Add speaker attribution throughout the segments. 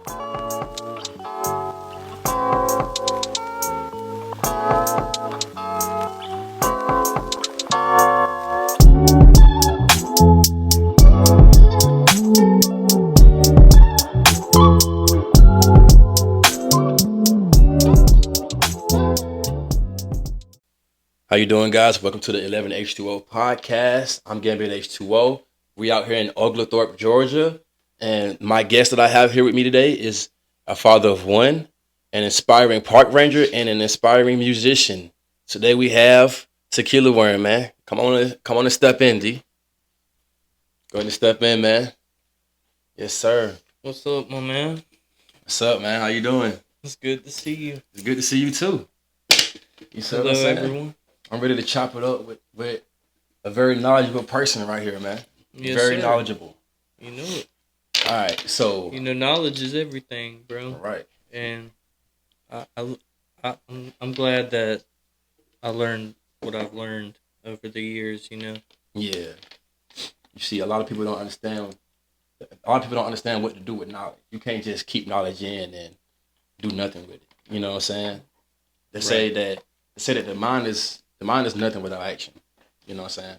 Speaker 1: How you doing, guys? Welcome to the 11 H2O podcast. I'm Gambit H2O. We out here in Oglethorpe, Georgia, and my guest that I have here with me today is a father of one, an inspiring park ranger, and an inspiring musician. Today we have Tequila Worm, man. Come on and step in, D. Go ahead and step in, man. Yes, sir.
Speaker 2: What's up, my man?
Speaker 1: What's up, man? How you doing?
Speaker 2: It's good to see you.
Speaker 1: It's good to see you too. You see what
Speaker 2: Hello,
Speaker 1: I'm saying?
Speaker 2: everyone.
Speaker 1: I'm ready to chop it up with a very knowledgeable person right here, man.
Speaker 2: Yes,
Speaker 1: very
Speaker 2: sir.
Speaker 1: knowledgeable.
Speaker 2: You know it.
Speaker 1: All right, so
Speaker 2: knowledge is everything, bro.
Speaker 1: right,
Speaker 2: And I'm glad that I learned what I've learned over the years.
Speaker 1: yeah. You see, a lot of people don't understand. A lot of people don't understand what to do with knowledge. You can't just keep knowledge in and do nothing with it. You know what I'm saying? They say that the mind is nothing without action. You know what I'm saying?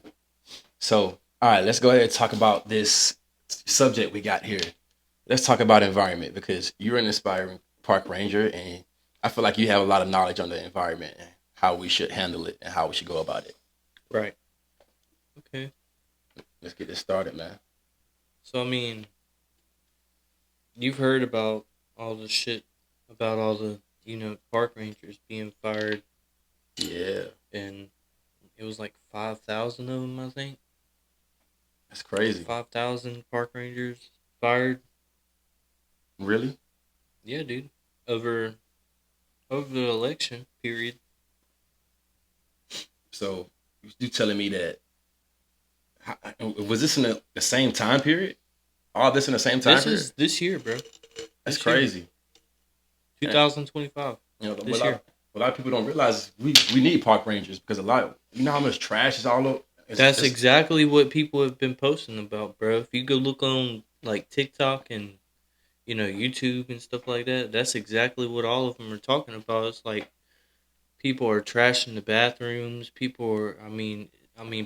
Speaker 1: So, all right, let's go ahead and talk about this subject we got here. Let's talk about environment because you're an inspiring park ranger, and I feel like you have a lot of knowledge on the environment and how we should handle it and how we should go about it.
Speaker 2: Right. Okay.
Speaker 1: Let's get this started, man.
Speaker 2: So, you've heard about all the shit about all the, park rangers being fired.
Speaker 1: Yeah.
Speaker 2: And it was like 5,000 of them, I think.
Speaker 1: That's crazy.
Speaker 2: 5,000 park rangers fired.
Speaker 1: Really?
Speaker 2: Yeah, dude. Over the election period.
Speaker 1: So you telling me that was this in the same time period? All this in the same time
Speaker 2: This
Speaker 1: period?
Speaker 2: is this year, bro.
Speaker 1: That's crazy.
Speaker 2: 2025.
Speaker 1: What
Speaker 2: This year.
Speaker 1: a lot of people don't realize is we need park rangers because you know how much trash is all over.
Speaker 2: That's exactly what people have been posting about, bro. If you go look on like TikTok and YouTube and stuff like that, that's exactly what all of them are talking about. It's like people are trashing the bathrooms. People are,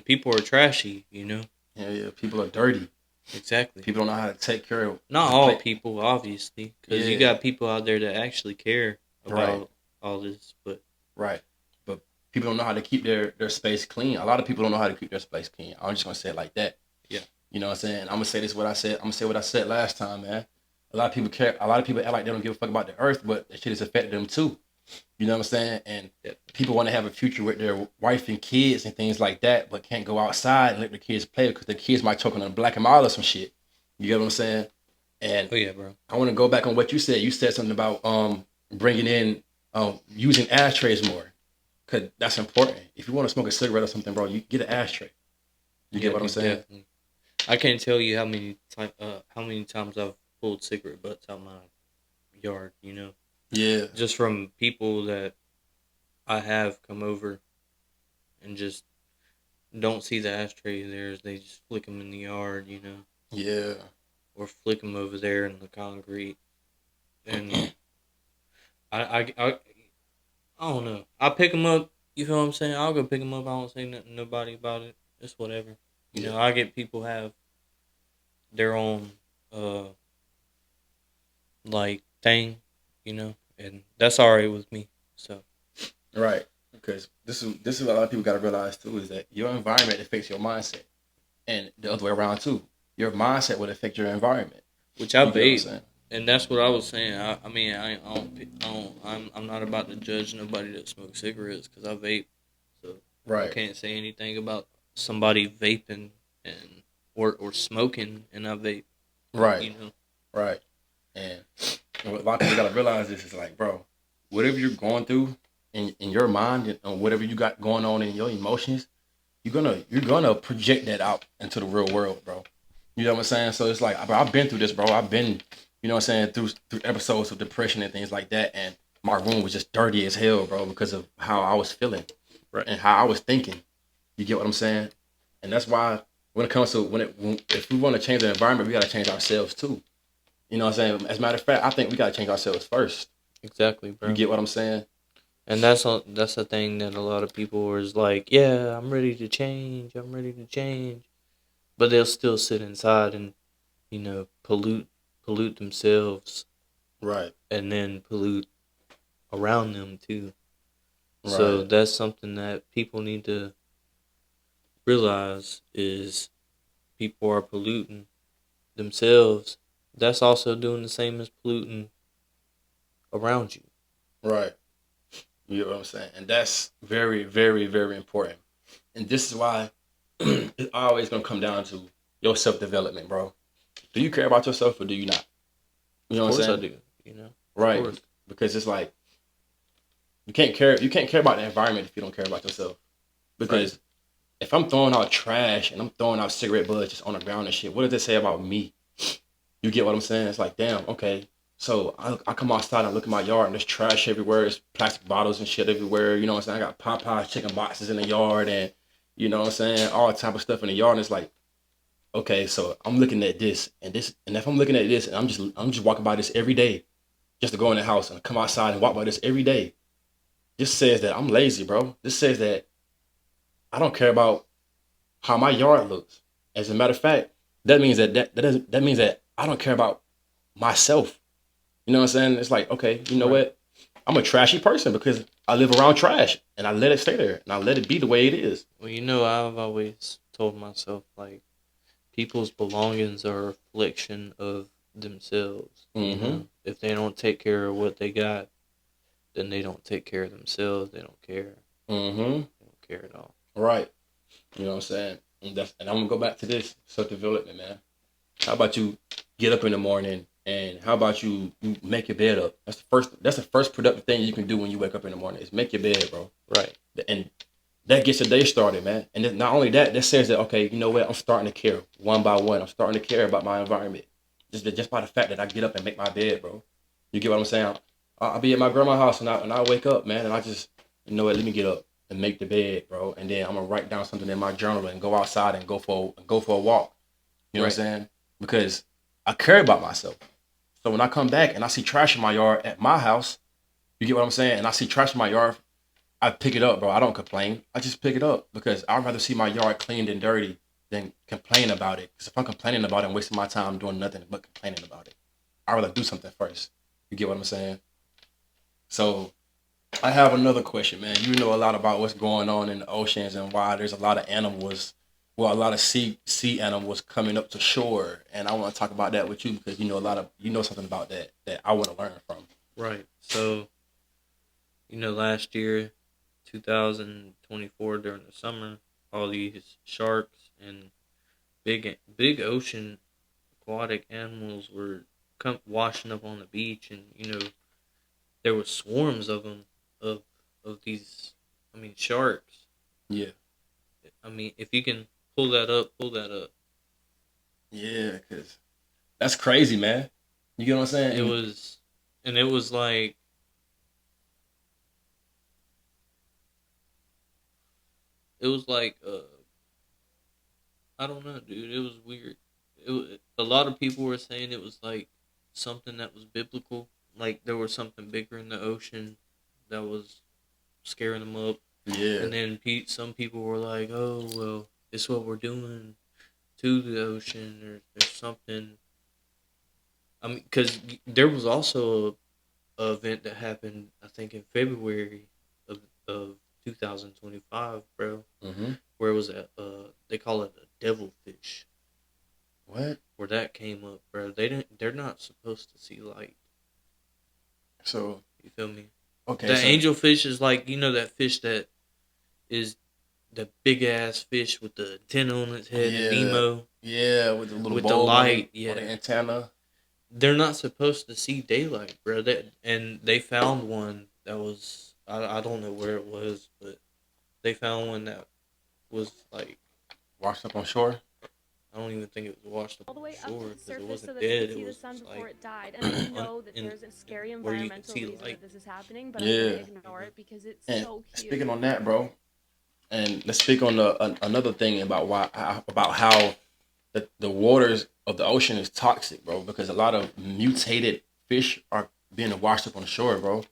Speaker 2: people are trashy.
Speaker 1: Yeah. People are dirty.
Speaker 2: Exactly.
Speaker 1: People don't know how to take care of.
Speaker 2: Not all people, obviously, because you got people out there that actually care about all this, but
Speaker 1: people don't know how to keep their space clean. A lot of people don't know how to keep their space clean. I'm just gonna say it like that.
Speaker 2: Yeah.
Speaker 1: You know what I'm saying? I'm gonna say this what I said. I'm gonna say what I said last time, man. A lot of people care. A lot of people act like they don't give a fuck about the earth, but that shit has affected them too. You know what I'm saying? And people want to have a future with their wife and kids and things like that, but can't go outside and let their kids play because the kids might choke on a black and mild or some shit. You get what I'm saying? And
Speaker 2: oh yeah, bro.
Speaker 1: I want to go back on what you said. You said something about bringing in using ashtrays more. Cause that's important. If you want to smoke a cigarette or something, bro, you get an ashtray. You get what I'm saying?
Speaker 2: Definitely. I can't tell you how many times I've pulled cigarette butts out my yard.
Speaker 1: Yeah.
Speaker 2: Just from people that I have come over and just don't see the ashtray there. They just flick them in the yard.
Speaker 1: Yeah.
Speaker 2: Or flick them over there in the concrete. And I don't know. I pick them up. You feel what I'm saying? I'll go pick them up. I don't say nothing to nobody about it. It's whatever. I get people have their own like thing, and that's alright with me. So
Speaker 1: right, because this is what a lot of people got to realize too is that your environment affects your mindset, and the other way around too. Your mindset will affect your environment.
Speaker 2: Which I vape. And that's what I was saying. I'm not about to judge nobody that smokes cigarettes because I vape. So I can't say anything about somebody vaping and or smoking and I vape.
Speaker 1: Right. Right. And what a lot of people gotta realize is like, bro, whatever you're going through in your mind and whatever you got going on in your emotions, you're gonna project that out into the real world, bro. You know what I'm saying? So it's like, bro, I've been through this, bro. I've been, you know what I'm saying, through episodes of depression and things like that. And my room was just dirty as hell, bro, because of how I was feeling, right, and how I was thinking. You get what I'm saying? And that's why when it comes to if we want to change the environment, we gotta change ourselves too. You know what I'm saying? As a matter of fact, I think we gotta change ourselves first.
Speaker 2: Exactly, bro.
Speaker 1: You get what I'm saying?
Speaker 2: And that's the thing that a lot of people is like, yeah, I'm ready to change. I'm ready to change, but they'll still sit inside and pollute themselves,
Speaker 1: Right.
Speaker 2: and then pollute around them too. So
Speaker 1: Right.
Speaker 2: that's something that people need to realize is people are polluting themselves. That's also doing the same as polluting around you.
Speaker 1: Right. You get what I'm saying? And that's very, very, very important. And this is why it's always gonna come down to your self development, bro. Do you care about yourself or do you not? You know
Speaker 2: Of
Speaker 1: what I'm
Speaker 2: course I
Speaker 1: saying?
Speaker 2: do. You know,
Speaker 1: Right.
Speaker 2: of course.
Speaker 1: Because it's like you can't care about the environment if you don't care about yourself. Because
Speaker 2: Right.
Speaker 1: if I'm throwing out trash and I'm throwing out cigarette butts just on the ground and shit, what does it say about me? You get what I'm saying? It's like, damn, okay. So I come outside and look at my yard and there's trash everywhere. There's plastic bottles and shit everywhere. You know what I'm saying? I got Popeyes chicken boxes in the yard and you know what I'm saying? All type of stuff in the yard. And it's like, okay, so I'm looking at this, and if I'm looking at this and I'm just walking by this every day, just to go in the house and come outside and walk by this every day, this says that I'm lazy, bro. This says that I don't care about how my yard looks. As a matter of fact, that means that means that I don't care about myself. You know what I'm saying? It's like, okay, you know
Speaker 2: Right.
Speaker 1: what? I'm a trashy person because I live around trash and I let it stay there and I let it be the way it is.
Speaker 2: Well, I've always told myself like people's belongings are a reflection of themselves.
Speaker 1: Mm-hmm.
Speaker 2: If they don't take care of what they got, then they don't take care of themselves. They don't care.
Speaker 1: Mm-hmm.
Speaker 2: They don't care at all.
Speaker 1: Right. You know what I'm saying? And I'm gonna go back to this self development, man. How about you get up in the morning and how about you make your bed up? That's the first productive thing you can do when you wake up in the morning is make your bed, bro.
Speaker 2: Right.
Speaker 1: And that gets the day started, man. And then not only that, that says that okay, you know what? I'm starting to care one by one. I'm starting to care about my environment. Just by the fact that I get up and make my bed, bro. You get what I'm saying? I'll be at my grandma's house and I wake up, man, and I just you know what? Let me get up and make the bed, bro. And then I'm gonna write down something in my journal and go outside and go for a walk. You know what I'm saying? Because I care about myself. So when I come back and I see trash in my yard at my house, you get what I'm saying? And I see trash in my yard, I pick it up, bro. I don't complain. I just pick it up because I'd rather see my yard cleaned and dirty than complain about it. Because if I'm complaining about it, I'm wasting my time doing nothing but complaining about it. I'd rather do something first. You get what I'm saying? So I have another question, man. You know a lot about what's going on in the oceans and why there's a lot of animals, well, a lot of sea animals coming up to shore, and I want to talk about that with you because you know something about that I want to learn from.
Speaker 2: Right. So, last year, 2024, during the summer, all these sharks and big ocean aquatic animals were washing up on the beach, and there were swarms of them, of these, sharks.
Speaker 1: Yeah.
Speaker 2: If you can pull that up, pull that up.
Speaker 1: Yeah, cause that's crazy, man. You get what I'm saying?
Speaker 2: It was, and it was like, I don't know, dude. It was weird. A lot of people were saying it was like something that was biblical, like there was something bigger in the ocean that was scaring them up.
Speaker 1: Yeah.
Speaker 2: And then some people were like, "Oh, well, it's what we're doing to the ocean, or there's something." Because there was also a event that happened, I think, in February of 2025, bro.
Speaker 1: Mm-hmm.
Speaker 2: Where it was they call it a devilfish.
Speaker 1: What?
Speaker 2: Where that came up, bro. They're not supposed to see light.
Speaker 1: So
Speaker 2: You feel me?
Speaker 1: okay.
Speaker 2: The
Speaker 1: So
Speaker 2: angelfish is like, that fish that is the big ass fish with the antenna on its head,
Speaker 1: yeah,
Speaker 2: the Nemo,
Speaker 1: yeah, with the little
Speaker 2: with the
Speaker 1: bulb
Speaker 2: light.
Speaker 1: on the
Speaker 2: Yeah,
Speaker 1: antenna.
Speaker 2: they're not supposed to see daylight, bro. And they found one that was, I don't know where it was, but they found one that was like,
Speaker 1: Washed up on shore.
Speaker 2: I don't even think it was washed up
Speaker 3: all the
Speaker 2: on
Speaker 3: way up to
Speaker 2: shore
Speaker 3: the
Speaker 2: because it
Speaker 3: surface so
Speaker 2: wasn't
Speaker 3: that
Speaker 2: dead.
Speaker 3: they
Speaker 2: It
Speaker 3: could see the
Speaker 2: was
Speaker 3: sun
Speaker 2: just
Speaker 3: before
Speaker 2: like
Speaker 3: it died. And I know that
Speaker 2: in
Speaker 3: there's a scary
Speaker 2: where you can
Speaker 3: environmental
Speaker 2: see
Speaker 3: reason
Speaker 2: light.
Speaker 3: that this is happening, but I'm
Speaker 1: Yeah.
Speaker 3: going to ignore it because it's
Speaker 1: And
Speaker 3: so cute.
Speaker 1: speaking on that, bro, and let's speak on another thing about about how the waters of the ocean is toxic, bro, because a lot of mutated fish are being washed up on the shore, bro.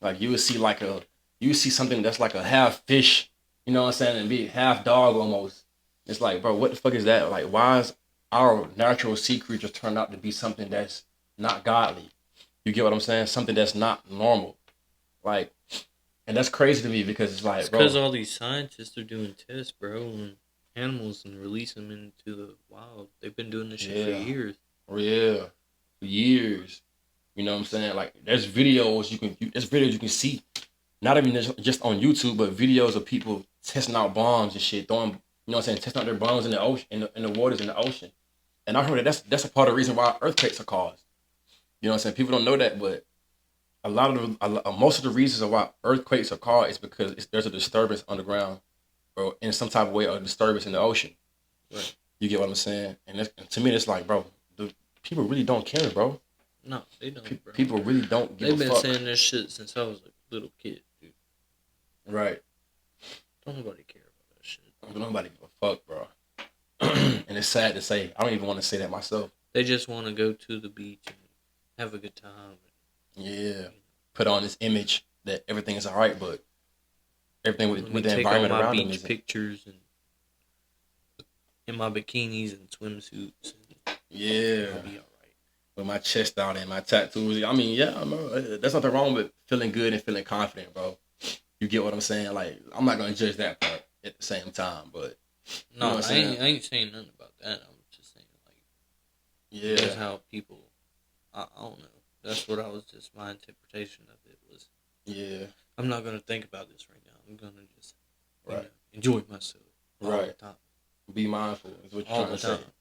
Speaker 1: Like you would see something that's like a half fish, you know what I'm saying, and be half dog almost. It's like, bro, what the fuck is that? Like, why is our natural sea creatures turned out to be something that's not godly? You get what I'm saying? Something that's not normal. Like, and that's crazy to me because it's
Speaker 2: It's
Speaker 1: like,
Speaker 2: because
Speaker 1: bro,
Speaker 2: all these scientists are doing tests, bro, on animals and release them into the wild. They've been doing this shit for
Speaker 1: yeah,
Speaker 2: years.
Speaker 1: yeah, for years. You know what I'm saying? Like, there's videos you can see, not even just on YouTube, but videos of people testing out bombs and shit, throwing, you know what I'm saying, testing out their bombs in the ocean, in the waters in the ocean. And I heard that that's a part of the reason why earthquakes are caused. You know what I'm saying? People don't know that, but most of the reasons of why earthquakes are caused is because there's a disturbance underground or in some type of way, a disturbance in the ocean.
Speaker 2: Right.
Speaker 1: You get what I'm saying? And to me, it's like, bro, people really don't care, bro.
Speaker 2: No, they don't, bro.
Speaker 1: People really don't give
Speaker 2: They've
Speaker 1: a
Speaker 2: been
Speaker 1: fuck.
Speaker 2: saying this shit since I was a little kid, dude.
Speaker 1: Right.
Speaker 2: Don't nobody care about that shit.
Speaker 1: Nobody give a fuck, bro. And it's sad to say. I don't even want to say that myself.
Speaker 2: They just want to go to the beach and have a good time.
Speaker 1: Yeah. Put on this image that everything is all right, but everything with the
Speaker 2: take
Speaker 1: environment
Speaker 2: all my
Speaker 1: around them
Speaker 2: beach
Speaker 1: isn't.
Speaker 2: pictures and in my bikinis and swimsuits. And
Speaker 1: Yeah.
Speaker 2: I'll be all right.
Speaker 1: With my chest out and my tattoos. I mean, yeah, there's nothing wrong with feeling good and feeling confident, bro. You get what I'm saying? Like, I'm not gonna judge that part at the same time, but
Speaker 2: No,
Speaker 1: you know
Speaker 2: I ain't saying nothing about that. I'm just saying like that's how people. I don't know. That's what I was just my interpretation of it was.
Speaker 1: Yeah.
Speaker 2: I'm not gonna think about this right now. I'm gonna just
Speaker 1: Right.
Speaker 2: enjoy myself all
Speaker 1: Right.
Speaker 2: the time.
Speaker 1: Be mindful is what you're
Speaker 2: All
Speaker 1: trying
Speaker 2: the
Speaker 1: to say.
Speaker 2: time.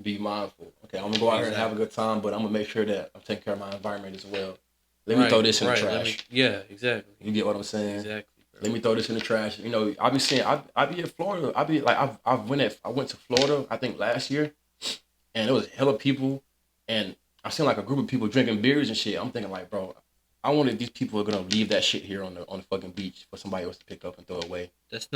Speaker 1: Be mindful. Okay, I'm gonna go out here and have a good time, but I'm gonna make sure that I'm taking care of my environment as well. Let me throw this in the trash.
Speaker 2: Yeah, exactly.
Speaker 1: You get what I'm saying?
Speaker 2: Exactly, bro.
Speaker 1: Let me throw this in the trash. You know, I be seeing. I be in Florida. I be like, I went to Florida. I think last year, and there was hella people, and I seen like a group of people drinking beers and shit. I'm thinking like, bro, I wonder if these people are gonna leave that shit here on the fucking beach for somebody else to pick up and throw away.
Speaker 2: That's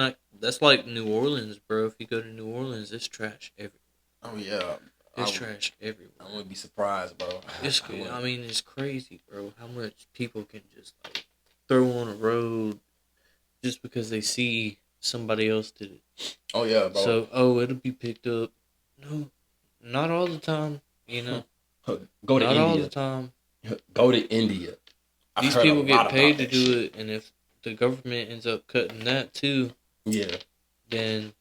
Speaker 2: like New Orleans, bro. If you go to New Orleans, it's trash everywhere.
Speaker 1: Oh yeah,
Speaker 2: It's trash everywhere.
Speaker 1: I wouldn't be surprised, bro.
Speaker 2: It's good. I mean, it's crazy, bro. How much people can just like throw on a road just because they see somebody else did it.
Speaker 1: Oh yeah, bro.
Speaker 2: So, it'll be picked up. No, not all the time. You know,
Speaker 1: Go to
Speaker 2: not
Speaker 1: India.
Speaker 2: all the time.
Speaker 1: Go to India.
Speaker 2: These people get paid to do it, and if the government ends up cutting that too,
Speaker 1: yeah,
Speaker 2: then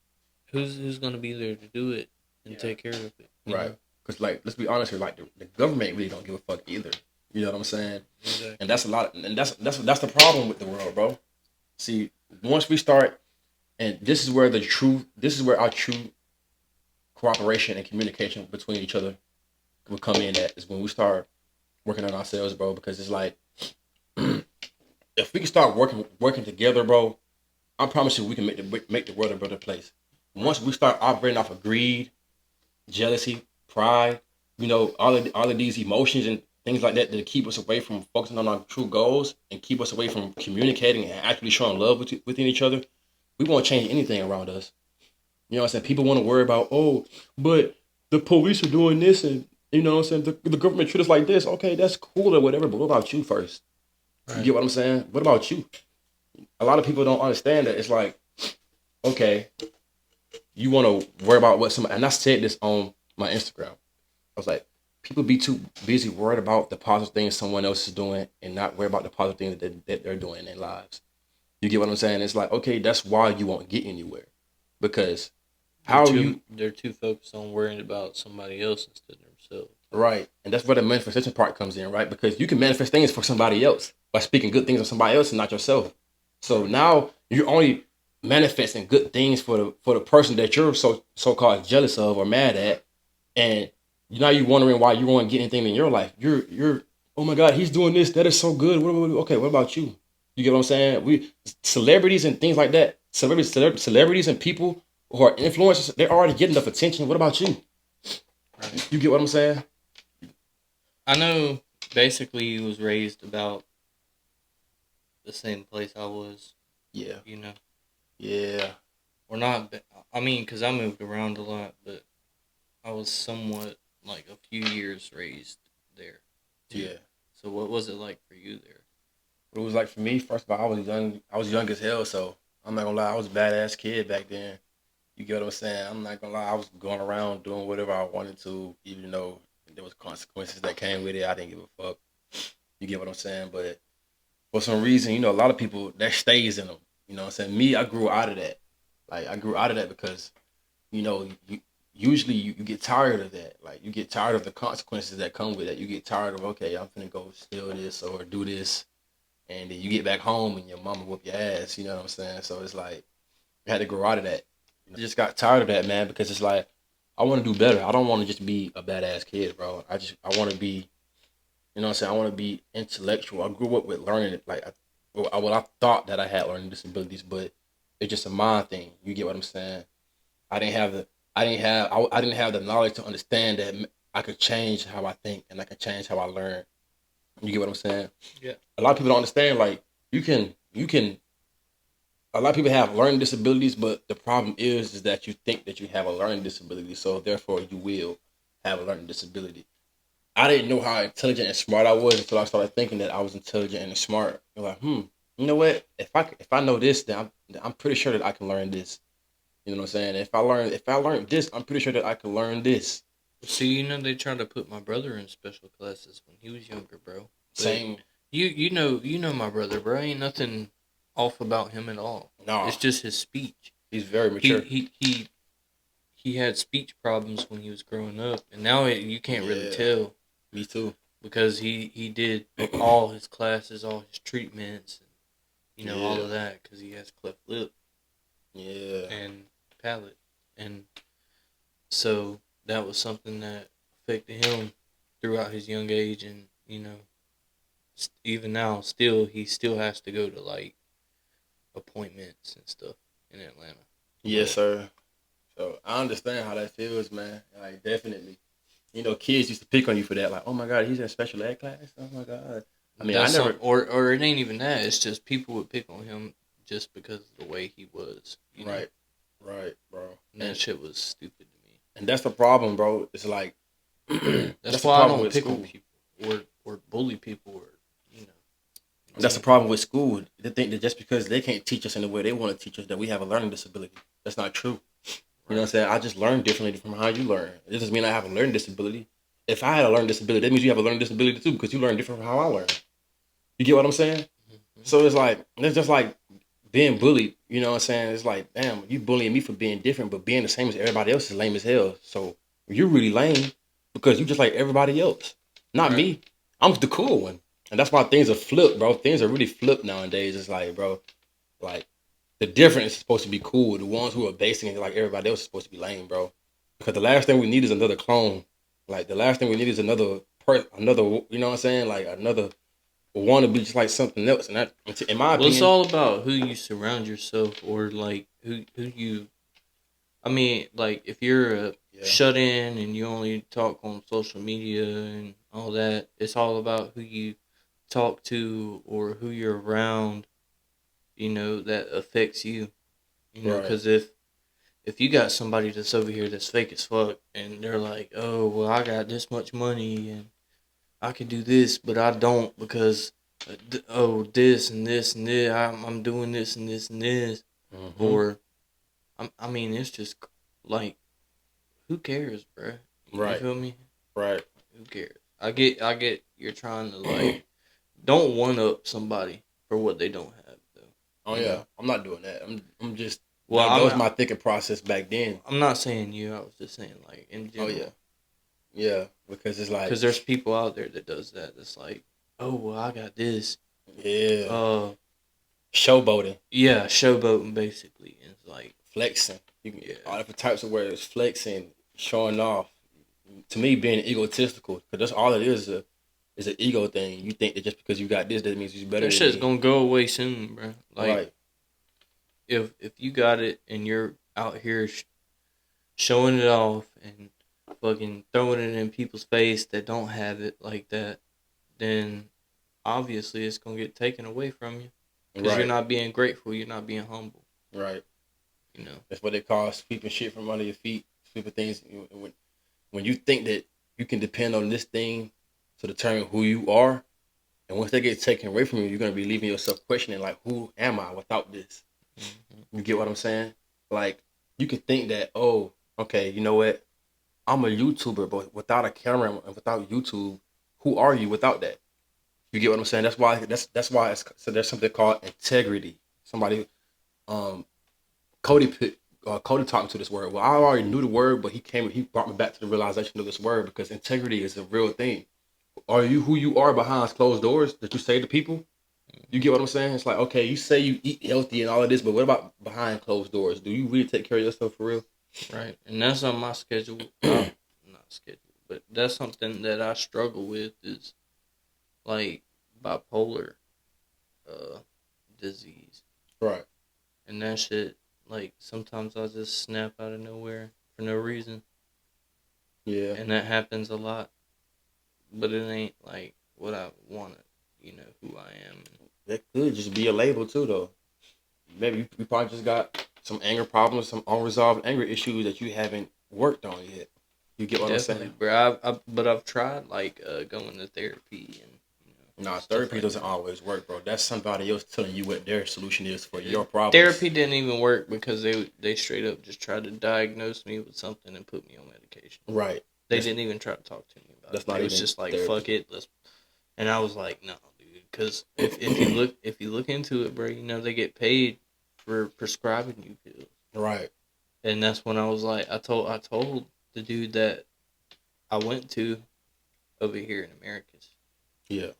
Speaker 2: who's gonna be there to do it and take care of it?
Speaker 1: Right. Because, like, let's be honest here, like, the government really don't give a fuck either. You know what I'm saying?
Speaker 2: Exactly.
Speaker 1: And that's a lot, and that's the problem with the world, bro. See, once we start, and this is where our true cooperation and communication between each other will come in at, is when we start working on ourselves, bro, because it's like, if we can start working together, bro, I promise you we can make the world a better place. Once we start operating off of greed, jealousy, pride, you know, all of these emotions and things like that keep us away from focusing on our true goals and keep us away from communicating and actually showing love within each other, we won't change anything around us. You know what I'm saying? People want to worry about, oh, but the police are doing this and, you know what I'm saying, the government treat us like this. Okay, that's cool or whatever, but what about you first? Right. You get what I'm saying? What about you? A lot of people don't understand that. It's like, okay, you want to worry about what somebody, and I said this on my Instagram. I was like, people be too busy worried about the positive things someone else is doing and not worry about the positive things that they're doing in their lives. You get what I'm saying? It's like, okay, that's why you won't get anywhere. Because
Speaker 2: they're too focused on worrying about somebody else instead of themselves.
Speaker 1: Right. And that's where the manifestation part comes in, right? Because you can manifest things for somebody else by speaking good things of somebody else and not yourself. So now you're only manifesting good things for the person that you're so-called jealous of or mad at, and now you're wondering why you won't get anything in your life. You're oh my God, he's doing this, that is so good. Okay, what about you? You get what I'm saying? We celebrities and things like that, celebrities and people who are influencers, they're already getting enough attention. What about you? Right. You get what I'm saying?
Speaker 2: I know basically he was raised about the same place I was.
Speaker 1: Yeah.
Speaker 2: You know?
Speaker 1: Yeah.
Speaker 2: Or not, I mean, because I moved around a lot, but I was somewhat like a few years raised there. Too.
Speaker 1: Yeah.
Speaker 2: So what was it like for you there?
Speaker 1: What it was like for me, first of all, I was young. I was young as hell, so I'm not gonna lie. I was a badass kid back then. You get what I'm saying? I'm not gonna lie. I was going around doing whatever I wanted to, even though there was consequences that came with it. I didn't give a fuck. You get what I'm saying? But for some reason, a lot of people that stays in them. You know what I'm saying? Me, I grew out of that. Like I grew out of that because usually you get tired of that. Like you get tired of the consequences that come with it. You get tired of, okay, I'm finna go steal this or do this, and then you get back home and your mama whoop your ass. You know what I'm saying? So it's like I had to grow out of that. I just got tired of that, man, because it's like I want to do better. I don't want to just be a badass kid, bro. I want to be, you know what I'm saying? I want to be intellectual. I grew up with learning it. Like I thought that I had learning disabilities, but it's just a mind thing. You get what I'm saying? I didn't have the I didn't have the knowledge to understand that I could change how I think and I could change how I learn. You get what I'm saying?
Speaker 2: Yeah.
Speaker 1: A lot of people don't understand. Like you can. A lot of people have learning disabilities, but the problem is that you think that you have a learning disability, so therefore you will have a learning disability. I didn't know how intelligent and smart I was until I started thinking that I was intelligent and smart. You're like, you know what? If I know this, then I'm pretty sure that I can learn this. You know what I'm saying? If I learn this, I'm pretty sure that I can learn this.
Speaker 2: See, they tried to put my brother in special classes when he was younger, bro. But
Speaker 1: Same.
Speaker 2: You know my brother, bro. Ain't nothing off about him at all.
Speaker 1: No,
Speaker 2: It's just his speech.
Speaker 1: he's very mature.
Speaker 2: He had speech problems when he was growing up, and now you can't really tell.
Speaker 1: Me too.
Speaker 2: Because he did all his classes, all his treatments, and all of that, because he has cleft lip.
Speaker 1: Yeah.
Speaker 2: And palate, and so that was something that affected him throughout his young age, and even now, he still has to go to like appointments and stuff in Atlanta.
Speaker 1: Yes, sir. So I understand how that feels, man. Like definitely. Kids used to pick on you for that. Like, oh my God, he's in special ed class. Oh my God. I mean, I never.
Speaker 2: Or it ain't even that. It's just people would pick on him just because of the way he was.
Speaker 1: Right, bro.
Speaker 2: And that shit was stupid to me.
Speaker 1: And that's the problem, bro. It's like
Speaker 2: that's why I don't pick on people or bully people or.
Speaker 1: That's the problem with school. They think that just because they can't teach us in the way they want to teach us, that we have a learning disability. That's not true. You know what I'm saying? I just learn differently from how you learn. It doesn't mean I have a learning disability. If I had a learning disability, that means you have a learning disability too, because you learn different from how I learn. You get what I'm saying? Mm-hmm. So it's just like being bullied. You know what I'm saying? It's like, damn, you bullying me for being different, but being the same as everybody else is lame as hell. So you're really lame because you just like everybody else. Not me. I'm the cool one. And that's why things are flipped, bro. Things are really flipped nowadays. It's like, bro, like the different is supposed to be cool. The ones who are basing it like everybody else is supposed to be lame, bro. Because the last thing we need is another clone. Like the last thing we need is another, you know what I'm saying? Like another want to be just like something else. And that, in my opinion,
Speaker 2: it's all about who you surround yourself, or like who you. I mean, like if you're shut in and you only talk on social media and all that, it's all about who you talk to or who you're around, that affects you, because if you got somebody that's over here that's fake as fuck and they're like, oh, well, I got this much money and I can do this, but I don't because, this and this and this, I'm doing this and this and this, or, I mean, it's just like, who cares, bro? You feel me?
Speaker 1: Right.
Speaker 2: Who cares? I get you're trying to like, don't one up somebody for what they don't have, though.
Speaker 1: Oh yeah, I'm not doing that. I'm just. Well, that was my thinking process back then.
Speaker 2: I'm not saying you. I was just saying like in general.
Speaker 1: Oh yeah, because it's like
Speaker 2: there's people out there that does that. That's like, oh well, I got this.
Speaker 1: Yeah. Showboating.
Speaker 2: Yeah, showboating basically. It's like
Speaker 1: flexing. You can get all different types of words. Flexing, showing off. To me, being egotistical, because that's all it is. It's an ego thing. You think that just because you got this, that means you're better.
Speaker 2: That shit's gonna go away soon, bro. Like, if you got it and you're out here showing it off and fucking throwing it in people's face that don't have it like that, then obviously it's gonna get taken away from you because you're not being grateful. You're not being humble.
Speaker 1: Right. That's what they call sweeping shit from under your feet. Sweeping things. when you think that you can depend on this thing to determine who you are, and once they get taken away from you, you're gonna be leaving yourself questioning like, who am I without this? You get what I'm saying? Like, you can think that, oh, okay, you know what? I'm a YouTuber, but without a camera and without YouTube, who are you without that? You get what I'm saying? That's why so there's something called integrity. Somebody, um, Cody put Cody taught me to this word. Well, I already knew the word, but he brought me back to the realization of this word because integrity is a real thing. Are you who you are behind closed doors that you say to people? You get what I'm saying? It's like, okay, you say you eat healthy and all of this, but what about behind closed doors? Do you really take care of yourself for real?
Speaker 2: Right, and that's on my schedule. Not schedule, but that's something that I struggle with is like bipolar uh disease,
Speaker 1: Right.
Speaker 2: and that shit. Like sometimes I just snap out of nowhere for no reason,
Speaker 1: Yeah.
Speaker 2: and that happens a lot. But it ain't like what I wanted. You know who I am.
Speaker 1: That could just be a label too, though. Maybe you probably just got some anger problems, some unresolved anger issues that you haven't worked on yet. You get what I'm
Speaker 2: Definitely,
Speaker 1: saying?
Speaker 2: bro. But I've tried like going to therapy and
Speaker 1: Nah,
Speaker 2: stuff
Speaker 1: therapy
Speaker 2: like
Speaker 1: doesn't
Speaker 2: that.
Speaker 1: always work, bro. That's somebody else telling you what their solution is for your problems.
Speaker 2: Therapy didn't even work because they straight up just tried to diagnose me with something and put me on medication.
Speaker 1: Right.
Speaker 2: They didn't even try to talk to me about
Speaker 1: That's
Speaker 2: it.
Speaker 1: not
Speaker 2: It was
Speaker 1: even
Speaker 2: just like
Speaker 1: therapy.
Speaker 2: fuck it, let's. And I was like, no, dude, because if you look into it, bro, you know they get paid for prescribing you pills.
Speaker 1: Right.
Speaker 2: And that's when I was like, I told the dude that I went to over here in Americas.
Speaker 1: Yeah.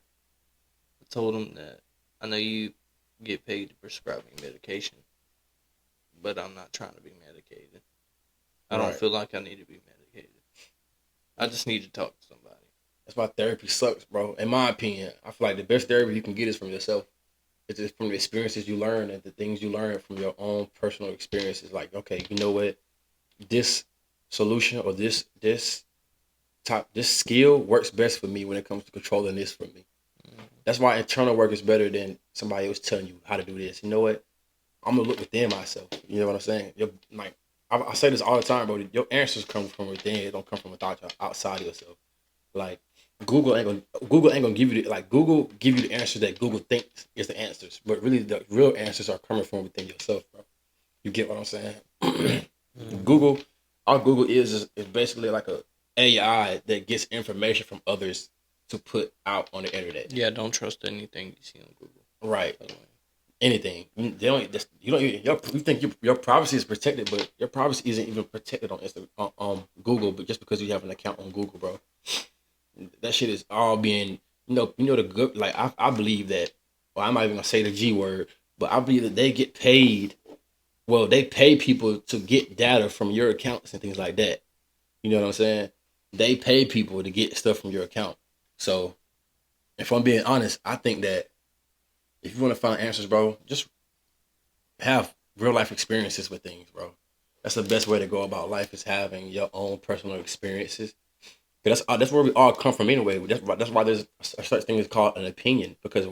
Speaker 2: I told him that I know you get paid to prescribe me medication, but I'm not trying to be medicated. I don't
Speaker 1: Right.
Speaker 2: feel like I need to be medicated. I just need to talk to somebody.
Speaker 1: That's why therapy sucks, bro. In my opinion, I feel like the best therapy you can get is from yourself. It's just from the experiences you learn and the things you learn from your own personal experiences. Like, okay, you know what? This solution or this skill works best for me when it comes to controlling this for me. That's why internal work is better than somebody else telling you how to do this. You know what? I'm gonna look within myself. You know what I'm saying? Like I say this all the time, bro. Your answers come from within. It don't come from outside of yourself. Like Google ain't gonna give you Google give you the answer that Google thinks is the answers, but really the real answers are coming from within yourself, bro. You get what I'm saying? Google, all Google is basically like a AI that gets information from others to put out on the internet.
Speaker 2: Yeah, don't trust anything you see on Google.
Speaker 1: Right.
Speaker 2: By the way.
Speaker 1: Anything. They don't. You don't. You think your privacy is protected, but your privacy isn't even protected on Google. But just because you have an account on Google, bro, that shit is all being. The good. Like I believe that. Well, I'm not even gonna say the G word, but I believe that they get paid. Well, they pay people to get data from your accounts and things like that. You know what I'm saying? They pay people to get stuff from your account. So, if I'm being honest, I think that if you want to find answers, bro, just have real life experiences with things, bro. That's the best way to go about life is having your own personal experiences. That's where we all come from anyway. That's why there's a such thing is called an opinion because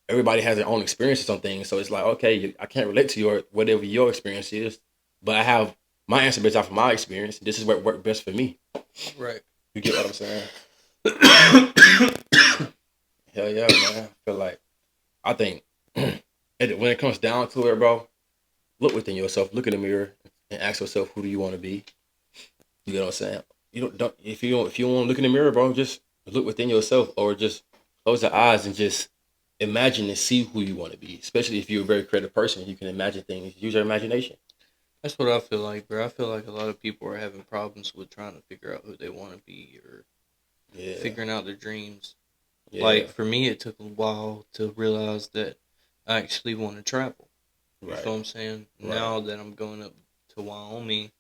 Speaker 1: everybody has their own experiences on things. So it's like, okay, I can't relate to whatever your experience is, but I have my answer based off of my experience. This is what worked best for me.
Speaker 2: Right.
Speaker 1: You get what I'm saying? Hell yeah, man. I think when it comes down to it, bro, look within yourself, look in the mirror, and ask yourself, who do you want to be? You know what I'm saying? You don't if you want to look in the mirror, bro, just look within yourself, or just close your eyes and just imagine and see who you want to be. Especially if you're a very creative person, you can imagine things. Use your imagination.
Speaker 2: That's what I feel like, bro. I feel like a lot of people are having problems with trying to figure out who they want to be or
Speaker 1: Yeah,
Speaker 2: figuring out their dreams.
Speaker 1: yeah,
Speaker 2: Like for me, it took a while to realize that I actually want to travel. You
Speaker 1: right,
Speaker 2: feel what I'm saying?
Speaker 1: right.
Speaker 2: Now that I'm going up to Wyoming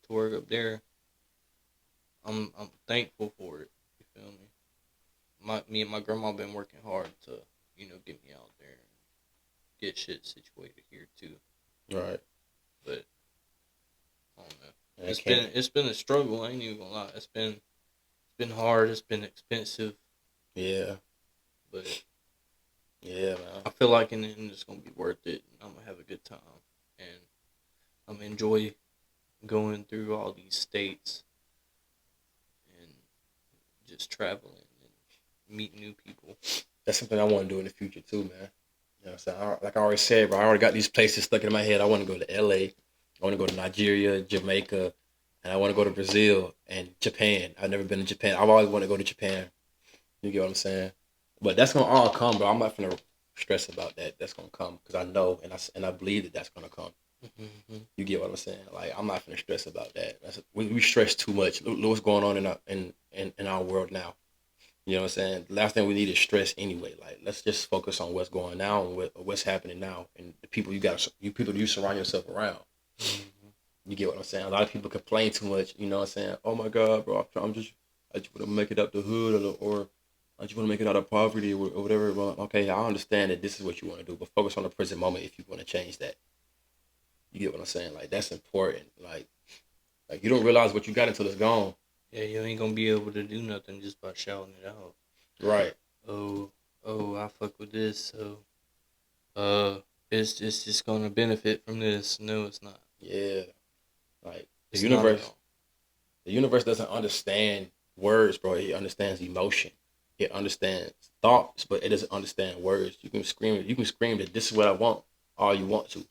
Speaker 2: to work up there, I'm thankful for it. You feel me? Me and my grandma been working hard to get me out there and get shit situated here too.
Speaker 1: Right.
Speaker 2: But I don't know.
Speaker 1: I
Speaker 2: It's
Speaker 1: can't.
Speaker 2: been a struggle. I ain't even gonna lie. It's been hard. It's been expensive.
Speaker 1: Yeah,
Speaker 2: But
Speaker 1: yeah, man.
Speaker 2: I feel like in the end it's gonna be worth it. And I'm gonna have a good time, and I'm gonna enjoy going through all these states just traveling and meeting new people.
Speaker 1: That's something I want to do in the future too, man. You know what I'm saying? Like I already said, bro, I already got these places stuck in my head. I want to go to LA. I want to go to Nigeria, Jamaica, and I want to go to Brazil and Japan. I've never been to Japan. I've always wanted to go to Japan. You get what I'm saying? But that's gonna all come, bro. I'm not gonna stress about that. That's gonna come because I know and I believe that that's gonna come.
Speaker 2: Mm-hmm.
Speaker 1: You get what I'm saying? Like I'm not gonna stress about that. We stress too much. Look what's going on in our world now. You know what I'm saying? The last thing we need is stress anyway. Like let's just focus on what's going now and what's happening now and the people you surround yourself around.
Speaker 2: Mm-hmm.
Speaker 1: You get what I'm saying? A lot of people complain too much. You know what I'm saying? Oh my God, bro, I just want to make it out the hood or I just want to make it out of poverty or whatever. Well, okay, I understand that this is what you want to do, but focus on the present moment if you want to change that. You get what I'm saying? Like that's important. Like you don't realize what you got until it's gone.
Speaker 2: Yeah, you ain't gonna be able to do nothing just by shouting it out.
Speaker 1: Right.
Speaker 2: Oh, I fuck with this. So, it's just gonna benefit from this. No, it's not.
Speaker 1: Yeah. Like
Speaker 2: It's not at all.
Speaker 1: the universe doesn't understand words, bro. It understands emotion. It understands thoughts, but it doesn't understand words. You can scream that this is what I want all you want to,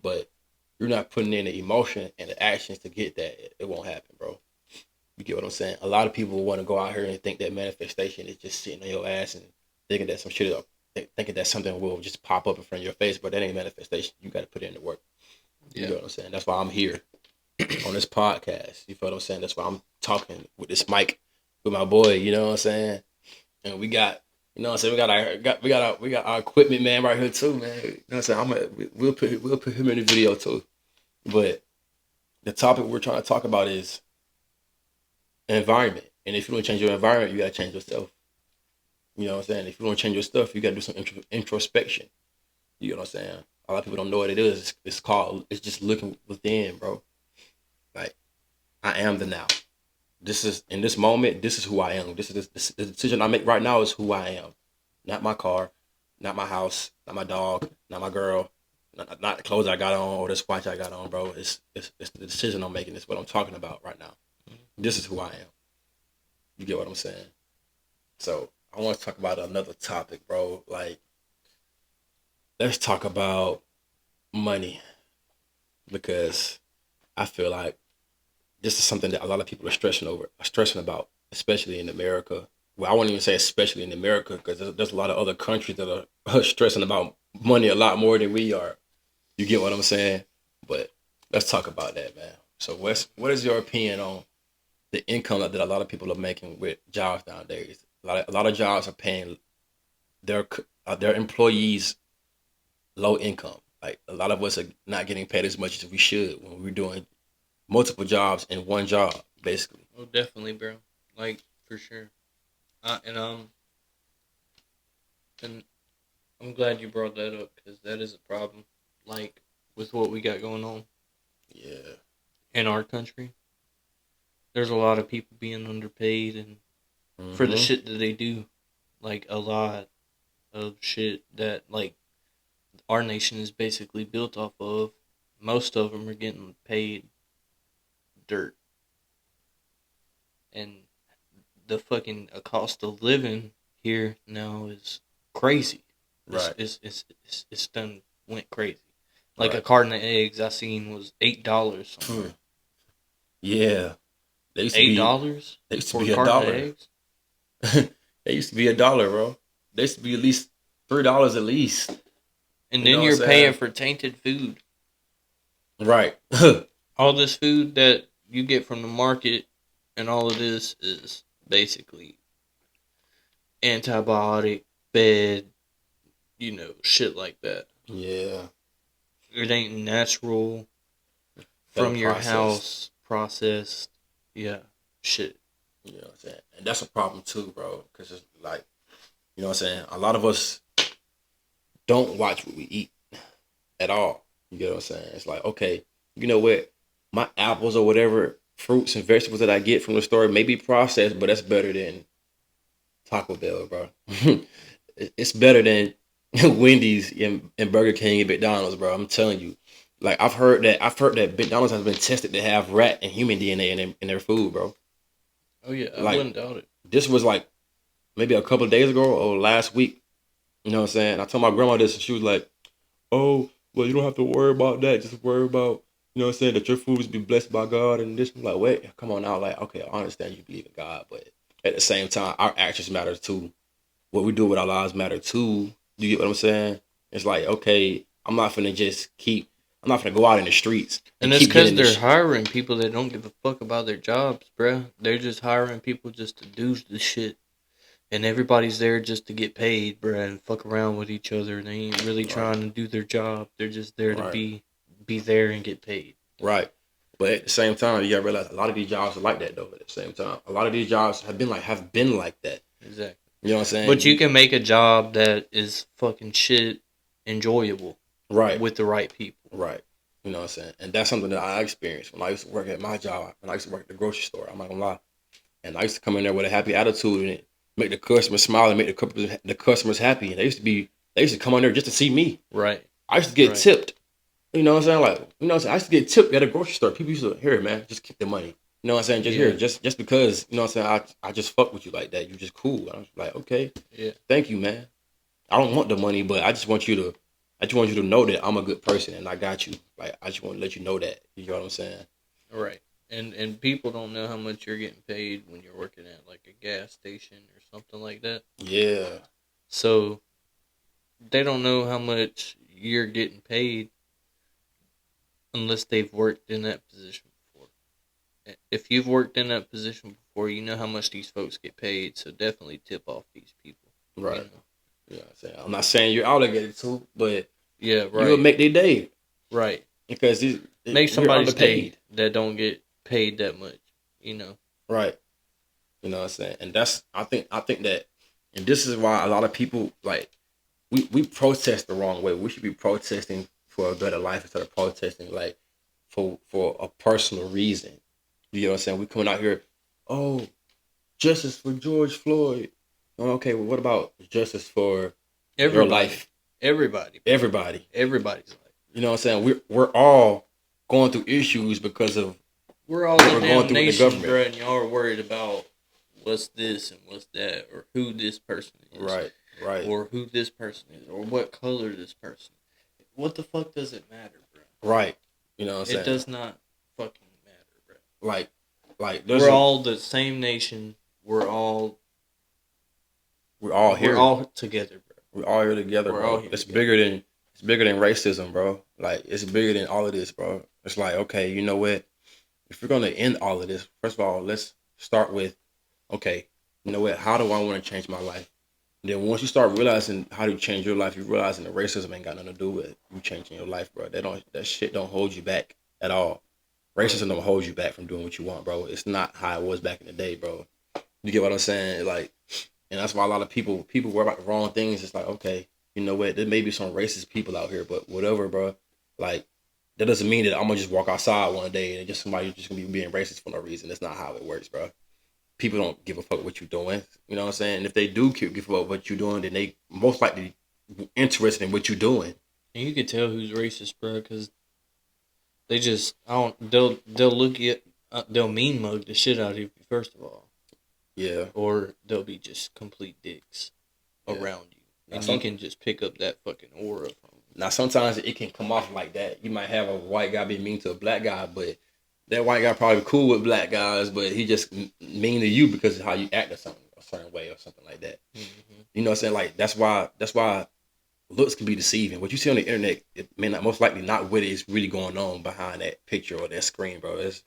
Speaker 1: but you're not putting in the emotion and the actions to get that. It won't happen, bro. You get what I'm saying? A lot of people want to go out here and think that manifestation is just sitting on your ass and thinking that thinking that something will just pop up in front of your face, but that ain't manifestation. You got to put in the work. You
Speaker 2: Yeah.
Speaker 1: know what I'm saying? That's why I'm here on this podcast. You feel what I'm saying? That's why I'm talking with this mic with my boy. You know what I'm saying? And we got, you know what I'm saying? We got our equipment man right here too, man. You know what I'm saying? We'll put him in the video too. But the topic we're trying to talk about is environment. And if you don't change your environment, you gotta change yourself. You know what I'm saying? If you don't change your stuff, you gotta do some introspection. You know what I'm saying? A lot of people don't know what it is. It's just looking within, bro. Like, I am the now. This is, in this moment, this is who I am. The decision I make right now is who I am. Not my car, not my house, not my dog, not my girl, not the clothes I got on or this watch I got on, bro. It's the decision I'm making. It's what I'm talking about right now. This is who I am. You get what I'm saying? So, I want to talk about another topic, bro. Like, let's talk about money. Because I feel like this is something that a lot of people are stressing about, especially in America. Well, I won't even say especially in America because there's a lot of other countries that are stressing about money a lot more than we are. You get what I'm saying? But let's talk about that, man. So what is your opinion on the income that a lot of people are making with jobs nowadays? A lot of jobs are paying their employees low income. Like a lot of us are not getting paid as much as we should when we're doing multiple jobs in one job, basically.
Speaker 2: Oh, definitely, bro. Like for sure. And I'm glad you brought that up because that is a problem. Like with what we got going on.
Speaker 1: Yeah.
Speaker 2: In our country, there's a lot of people being underpaid and for the shit that they do. Like a lot of shit that like our nation is basically built off of. Most of them are getting paid dirt. And the fucking cost of living here now is crazy.
Speaker 1: Right.
Speaker 2: It's done went crazy. Like
Speaker 1: right.
Speaker 2: A carton of eggs I seen was $8
Speaker 1: Yeah. They used to
Speaker 2: $8
Speaker 1: They used to
Speaker 2: for
Speaker 1: be
Speaker 2: a carton of
Speaker 1: $1.
Speaker 2: eggs?
Speaker 1: They used to be $1, bro. They used to be at least $3 at least.
Speaker 2: And
Speaker 1: You
Speaker 2: then
Speaker 1: know
Speaker 2: you're
Speaker 1: what I'm
Speaker 2: paying
Speaker 1: saying?
Speaker 2: for tainted food.
Speaker 1: Right.
Speaker 2: All this food that you get from the market and all of this is basically antibiotic, fed, shit like that.
Speaker 1: Yeah.
Speaker 2: It ain't natural from your house, processed. Yeah, shit.
Speaker 1: You know what I'm saying? And that's a problem too, bro. Because it's like, you know what I'm saying? A lot of us don't watch what we eat at all. You get what I'm saying? It's like, okay, you know what? My apples or whatever, fruits and vegetables that I get from the store may be processed, but that's better than Taco Bell, bro. It's better than Wendy's and Burger King and McDonald's, bro. I'm telling you. Like I've heard that McDonald's has been tested to have rat and human DNA in their food, bro.
Speaker 2: Oh yeah, I
Speaker 1: Like,
Speaker 2: wouldn't doubt it.
Speaker 1: this was like maybe a couple of days ago or last week. You know what I'm saying? I told my grandma this, and she was like, "Oh, well, you don't have to worry about that. Just worry about, you know what I'm saying, that your foods be blessed by God and this." I'm like, wait, come on now. Like, okay, I understand you believe in God, but at the same time, our actions matter too. What we do with our lives matter too. You get what I'm saying? It's like, okay, I'm not gonna go out in the streets
Speaker 2: And
Speaker 1: and
Speaker 2: that's
Speaker 1: keep
Speaker 2: because
Speaker 1: getting
Speaker 2: they're
Speaker 1: this.
Speaker 2: hiring people that don't give a fuck about their jobs, bruh. They're just hiring people just to do the shit. And everybody's there just to get paid, bruh, and fuck around with each other. They ain't really trying to do their job. They're just there to
Speaker 1: Right.
Speaker 2: be there and get paid.
Speaker 1: Right. But at the same time, you gotta realize a lot of these jobs are like that though. At the same time, a lot of these jobs have been like that.
Speaker 2: Exactly.
Speaker 1: You know what I'm saying?
Speaker 2: But you can make a job that is fucking shit enjoyable.
Speaker 1: Right.
Speaker 2: With the right people.
Speaker 1: Right. You know what I'm saying? And that's something that I experienced when I used to work at my job. When I used to work at the grocery store, I'm not gonna lie. And I used to come in there with a happy attitude and make the customers smile and make the customers happy. And they used to come in there just to see me.
Speaker 2: Right.
Speaker 1: I used to get tipped. You know what I'm saying? Like, you know what I'm saying? I used to get tipped at a grocery store. People used to, here, man, just keep the money. You know what I'm saying? Just here, just because, you know what I'm saying, I just fuck with you like that. You just cool. I was like, okay, thank you, man. I don't want the money, but I just want you to know that I'm a good person and I got you. Like, I just want to let you know that. You know what I'm saying?
Speaker 2: Right. And people don't know how much you're getting paid when you're working at like a gas station or something like that.
Speaker 1: Yeah.
Speaker 2: So they don't know how much you're getting paid unless they've worked in that position before. If you've worked in that position before, you know how much these folks get paid. So definitely tip off these people.
Speaker 1: Right.
Speaker 2: You know?
Speaker 1: Yeah. I'm not saying you're obligated to, but
Speaker 2: yeah, right.
Speaker 1: You'll make their day.
Speaker 2: Right.
Speaker 1: Because
Speaker 2: make somebody's paid that don't get paid that much. You know.
Speaker 1: Right. You know what I'm saying? And that's I think that, and this is why a lot of people like we protest the wrong way. We should be protesting for a better life instead of protesting like for a personal reason. You know what I'm saying? We coming out here, oh, justice for George Floyd. Okay, well, what about justice for your life?
Speaker 2: Everybody. Everybody's life.
Speaker 1: You know what I'm saying? We're all going through issues because of
Speaker 2: we're all a damn nation, bro, and y'all are worried about what's this and what's that, or who this person is.
Speaker 1: Right.
Speaker 2: Or who this person is, or what color this person is. What the fuck does it matter, bro?
Speaker 1: Right. You know what I'm saying?
Speaker 2: It does not fucking matter, bro.
Speaker 1: Like
Speaker 2: we're all the same nation. We're all
Speaker 1: here.
Speaker 2: We're all together, bro.
Speaker 1: We're all here together, bro. It's bigger than racism, bro. Like, it's bigger than all of this, bro. It's like, okay, you know what? If we're gonna end all of this, first of all, let's start with, okay, you know what? How do I want to change my life? And then once you start realizing how to change your life, you're realizing that racism ain't got nothing to do with you changing your life, bro. That shit don't hold you back at all. Racism don't hold you back from doing what you want, bro. It's not how it was back in the day, bro. You get what I'm saying? Like, and that's why a lot of people worry about the wrong things. It's like, okay, you know what? There may be some racist people out here, but whatever, bro. Like, that doesn't mean that I'm gonna just walk outside one day and somebody just gonna be being racist for no reason. That's not how it works, bro. People don't give a fuck what you're doing. You know what I'm saying? And if they do give a fuck what you're doing, then they most likely interested in what you're doing.
Speaker 2: And you can tell who's racist, bro, because they just they'll look at they'll mean mug the shit out of you first of all.
Speaker 1: Yeah.
Speaker 2: Or they'll be just complete dicks around you. And you can just pick up that fucking aura from them.
Speaker 1: Now, sometimes it can come off like that. You might have a white guy be mean to a black guy, but that white guy probably cool with black guys, but he just mean to you because of how you act a certain way or something like that. Mm-hmm. You know what I'm saying? Like, that's why looks can be deceiving. What you see on the internet, it may not, most likely not what is really going on behind that picture or that screen, bro. It's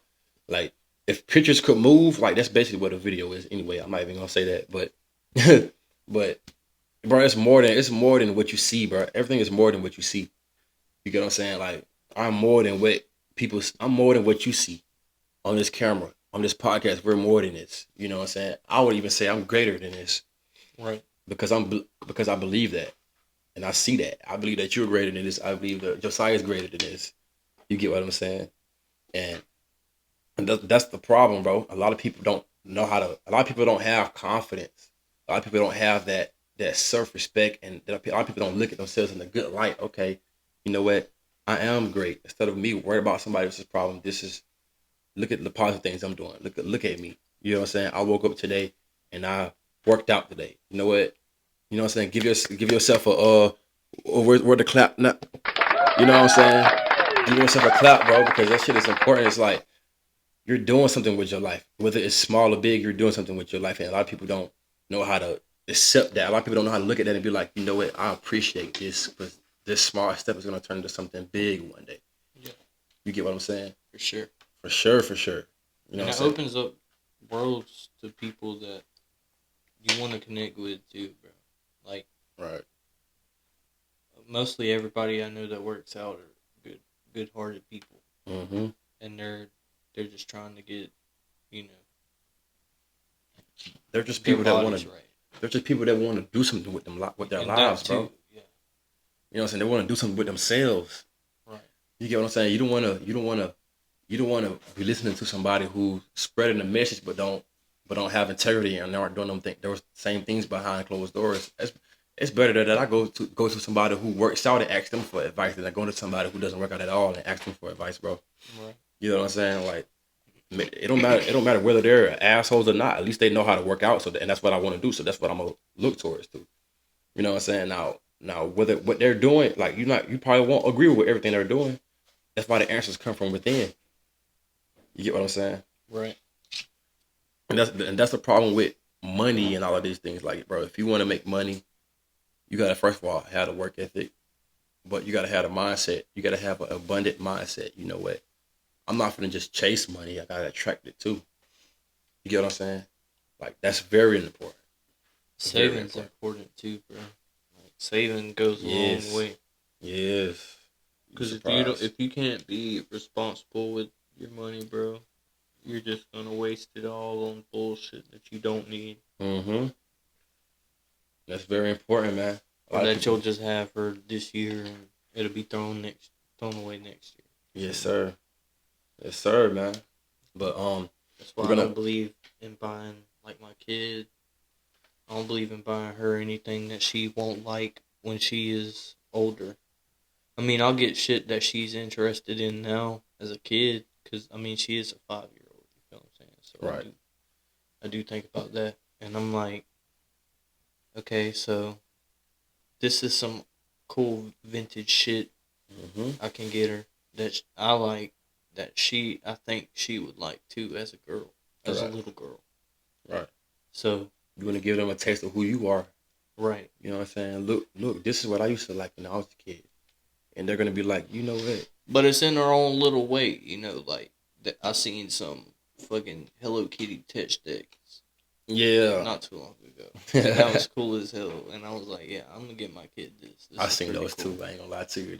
Speaker 1: like, if pictures could move, like, that's basically what a video is anyway. I'm not even gonna say that, but but bro, it's more than what you see, bro. Everything is more than what you see. You get what I'm saying? Like, I'm more than what you see on this camera, on this podcast. We're more than this. You know what I'm saying? I would even say I'm greater than this.
Speaker 2: Right.
Speaker 1: Because I believe that. And I see that. I believe that you're greater than this. I believe that Josiah is greater than this. You get what I'm saying? And that's the problem, bro. A lot of people don't have confidence. A lot of people don't have that self-respect, and a lot of people don't look at themselves in a good light. Okay, you know what? I am great. Instead of me worried about somebody else's problem, look at the positive things I'm doing. Look at me. You know what I'm saying? I woke up today and I worked out today. You know what? You know what I'm saying? Give yourself a where the clap now. You know what I'm saying? Give yourself a clap, bro, because that shit is important. It's like you're doing something with your life, whether it's small or big. You're doing something with your life, and a lot of people don't know how to accept that. A lot of people don't know how to look at that and be like, you know what? I appreciate this, but this small step is gonna turn into something big one day.
Speaker 2: Yeah.
Speaker 1: You get what I'm saying?
Speaker 2: For sure.
Speaker 1: For sure, for sure. You know
Speaker 2: And
Speaker 1: what
Speaker 2: it
Speaker 1: I'm saying?
Speaker 2: opens up worlds to people that you want to connect with too, bro. Like
Speaker 1: Right.
Speaker 2: mostly everybody I know that works out are good-hearted people,
Speaker 1: Mm-hmm.
Speaker 2: and they're just trying to get, you know,
Speaker 1: They're just
Speaker 2: their
Speaker 1: people that want
Speaker 2: bodies
Speaker 1: to.
Speaker 2: right.
Speaker 1: They're just people that want to do something with them, with their
Speaker 2: And
Speaker 1: lives,
Speaker 2: that too,
Speaker 1: bro.
Speaker 2: yeah.
Speaker 1: You know what I'm saying? They want to do something with themselves.
Speaker 2: Right.
Speaker 1: You get what I'm saying? You don't want to be listening to somebody who's spreading the message but don't have integrity and aren't doing those same things behind closed doors. It's better that I go to somebody who works out and ask them for advice than I go to somebody who doesn't work out at all and ask them for advice, bro.
Speaker 2: Right.
Speaker 1: You know what I'm saying? Like it don't matter. It don't matter whether they're assholes or not. At least they know how to work out. And that's what I want to do. So that's what I'm gonna look towards too. You know what I'm saying? Now whether what they're doing, like you probably won't agree with everything they're doing. That's why the answers come from within. You get what I'm saying?
Speaker 2: Right.
Speaker 1: And that's the problem with money and all of these things. Like, bro, if you want to make money, you gotta first of all have a work ethic, but you gotta have a mindset. You gotta have an abundant mindset. You know what? I'm not gonna just chase money. I gotta attract it too. You get what I'm saying? Like that's very important.
Speaker 2: Saving's important too, bro. Like, saving goes a long way.
Speaker 1: Yes.
Speaker 2: Because if you can't be responsible with your money, bro, you're just gonna waste it all on bullshit that you don't need.
Speaker 1: Mm-hmm. That's very important, man.
Speaker 2: Or that you'll just have for this year and it'll be thrown away next year.
Speaker 1: Yes, sir. Yes, sir, man. But
Speaker 2: that's why I don't believe in buying like my kid. I don't believe in buying her anything that she won't like when she is older. I mean, I'll get shit that she's interested in now as a kid, because, I mean, she is a 5-year-old, you feel what I'm saying? So
Speaker 1: right.
Speaker 2: I do think about that, and I'm like, okay, so this is some cool vintage shit I can get her that I like, that I think she would like too as a girl, as a little girl.
Speaker 1: Right.
Speaker 2: So
Speaker 1: you want to give them a taste of who you are.
Speaker 2: Right.
Speaker 1: You know what I'm saying? Look, this is what I used to like when I was a kid. And they're going to be like, you know what?
Speaker 2: But it's in their own little way, you know, like, I seen some fucking Hello Kitty touch decks.
Speaker 1: Yeah.
Speaker 2: Not too long ago. That was cool as hell. And I was like, yeah, I'm going to get my kid this.
Speaker 1: I seen those cool too. I ain't going to lie to you.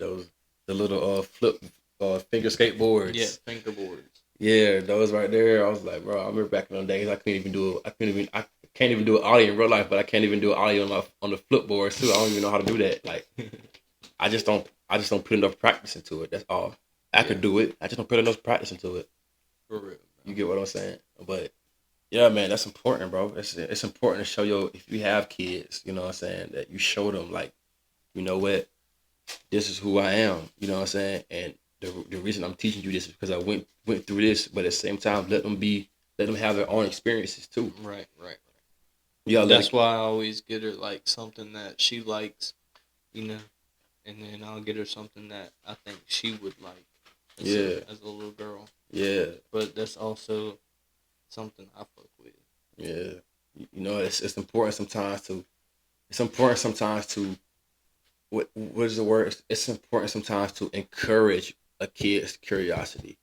Speaker 1: The little flip finger skateboards.
Speaker 2: Yeah, fingerboards.
Speaker 1: Yeah, those right there. I was like, bro, I remember back in the days I can't even do an ollie in real life, but I can't even do an ollie on the flip boards too. I don't even know how to do that. Like, I just don't put enough practice into it. That's all. I could do it. I just don't put enough practice into it.
Speaker 2: For real. Bro.
Speaker 1: You get what I'm saying? But yeah, man, that's important, bro. It's important to show if you have kids, you know what I'm saying, that you show them like, you know what, this is who I am. You know what I'm saying? And the reason I'm teaching you this is because I went through this, but at the same time, let them have their own experiences too.
Speaker 2: Right.
Speaker 1: Yeah,
Speaker 2: that's why I always get her like something that she likes, you know, and then I'll get her something that I think she would like. As a little girl. Yeah. But that's also something I fuck with.
Speaker 1: Yeah. You know, it's important sometimes to what is the word? It's important sometimes to encourage a kid's curiosity.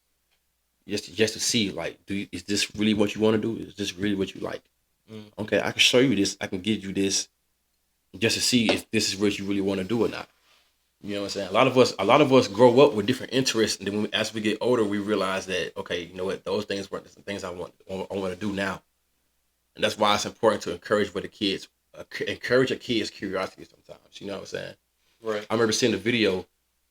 Speaker 1: Just to see, like, is this really what you want to do? Is this really what you like? Mm-hmm. Okay, I can show you this. I can give you this, just to see if this is what you really want to do or not. You know what I'm saying? A lot of us grow up with different interests, and then as we get older, we realize that, okay, you know what? Those things weren't the things I want to do now, and that's why it's important to encourage a kid's curiosity sometimes. You know what I'm saying?
Speaker 2: Right.
Speaker 1: I remember seeing a video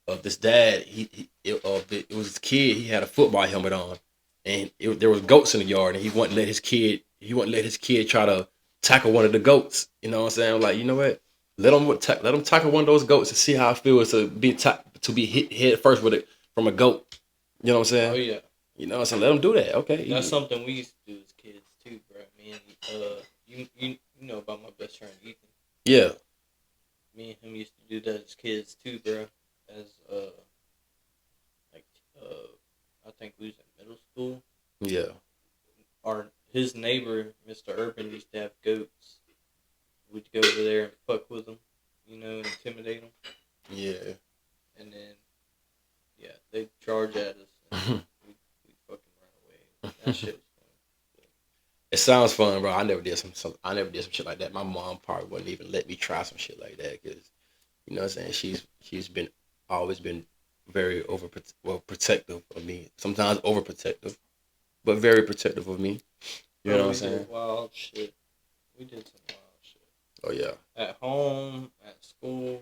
Speaker 1: of this dad. It was his kid. He had a football helmet on, and there was goats in the yard, and he wouldn't let his kid try to tackle one of the goats. You know what I'm saying? I'm like, you know what? Let them tackle one of those goats and see how it feels to be hit head first from a goat. You know what I'm saying?
Speaker 2: Oh yeah.
Speaker 1: You know what I'm saying? Let them do that. Okay.
Speaker 2: That's something we used to do as kids too, bro. Me and You know about my best friend Ethan.
Speaker 1: Yeah.
Speaker 2: Me and him used to do that as kids too, bro. As like I think we was in middle school.
Speaker 1: Yeah.
Speaker 2: His neighbor, Mr. Urban, used to have goats. We'd go over there and fuck with them, intimidate them.
Speaker 1: Yeah.
Speaker 2: And then, yeah, they'd charge at us. And we'd fucking run away. That shit was fun.
Speaker 1: It sounds fun, bro. I never did some shit like that. My mom probably wouldn't even let me try some shit like that because, you know what I'm saying, she's always been very protective of me. Sometimes overprotective, but very protective of me. You know what I'm saying?
Speaker 2: Wild shit. We did some wild shit.
Speaker 1: Oh yeah.
Speaker 2: At home, at school.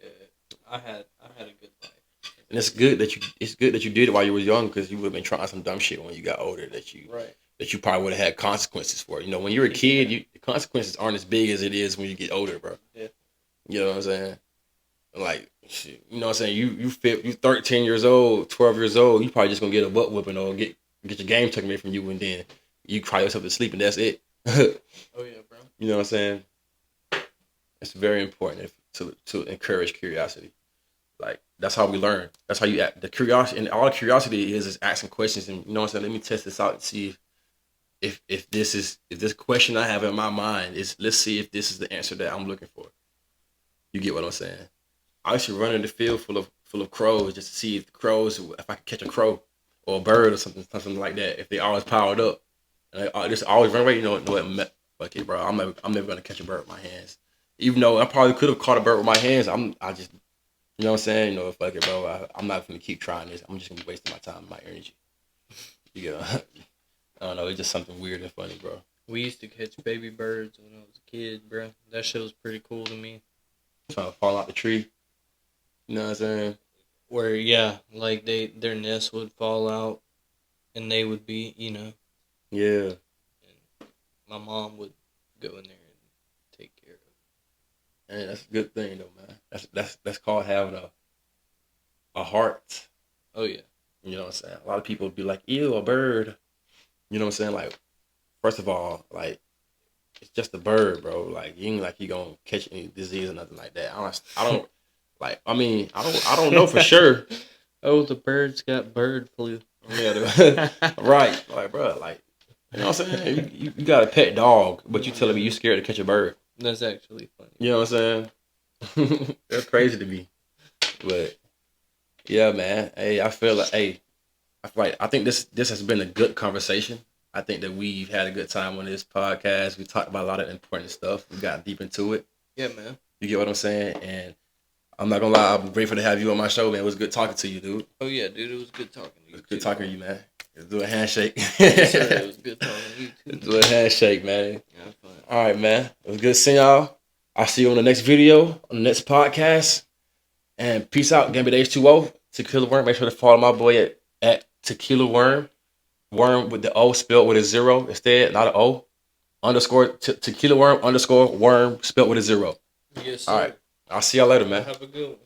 Speaker 2: Yeah, I had a good life.
Speaker 1: And it's good that you did it while you were young because you would have been trying some dumb shit when you got older that you probably would have had consequences for. You know, when you're a kid, the consequences aren't as big as it is when you get older, bro.
Speaker 2: Yeah.
Speaker 1: You know what I'm saying? Like, shit, you know what I'm saying? You 13 years old, 12 years old, you probably just gonna get a butt whooping or get your game taken away from you, and then you cry yourself to sleep, and that's it.
Speaker 2: Oh yeah, bro.
Speaker 1: You know what I'm saying? It's very important to encourage curiosity. Like, that's how we learn. That's how you act. The curiosity, and all curiosity is asking questions, and you know what I'm saying? Let me test this out and see if this question I have in my mind let's see if this is the answer that I'm looking for. You get what I'm saying? I used to run in the field full of crows just to see if I could catch a crow or a bird or something like that. If they always powered up, and I just always run away. You know what? Fuck it, bro. I'm never gonna catch a bird with my hands. Even though I probably could have caught a bird with my hands, I just, you know what I'm saying? You know, fuck it, bro. I'm not gonna keep trying this. I'm just gonna be wasting my time and my energy. You know, I don't know. It's just something weird and funny, bro.
Speaker 2: We used to catch baby birds when I was a kid, bro. That shit was pretty cool to me.
Speaker 1: Trying to fall out the tree. You know what I'm saying?
Speaker 2: Where, yeah, like their nest would fall out and they would be,
Speaker 1: Yeah.
Speaker 2: And my mom would go in there and take care of it.
Speaker 1: And that's a good thing though, man. That's called having a heart.
Speaker 2: Oh yeah.
Speaker 1: You know what I'm saying? A lot of people would be like, ew, a bird. You know what I'm saying? Like, first of all, like, it's just a bird, bro. Like, you ain't like you gonna catch any disease or nothing like that. I don't like. I mean, I don't know for sure.
Speaker 2: Oh, the birds got bird flu.
Speaker 1: Yeah, right. Like, bro, like, you know what I'm saying? You got a pet dog, but you telling me you scared to catch a bird.
Speaker 2: That's actually funny.
Speaker 1: You know what I'm saying? That's crazy to me. But yeah, man. Hey, I feel like I think this has been a good conversation. I think that we've had a good time on this podcast. We talked about a lot of important stuff. We got deep into it.
Speaker 2: Yeah, man.
Speaker 1: You get what I'm saying? And I'm not gonna lie, I'm grateful to have you on my show, man. It was good talking to you, dude.
Speaker 2: Oh yeah, dude. It was good talking to you.
Speaker 1: It was good talking to you, man. Let's do a handshake.
Speaker 2: Yes, sir. It was good talking to you too.
Speaker 1: Let's do a handshake, man.
Speaker 2: Yeah, fun.
Speaker 1: All right, man. It was good seeing y'all. I'll see you on the next video, on the next podcast. And peace out. Gambit H2O. Tequila Worm. Make sure to follow my boy at Tequila Worm. Worm with the O spelled with a 0 instead, not an O. _ Tequila Worm _ worm spelled with a 0.
Speaker 2: Yes, sir.
Speaker 1: All right. I'll see y'all later, man.
Speaker 2: Have a good one.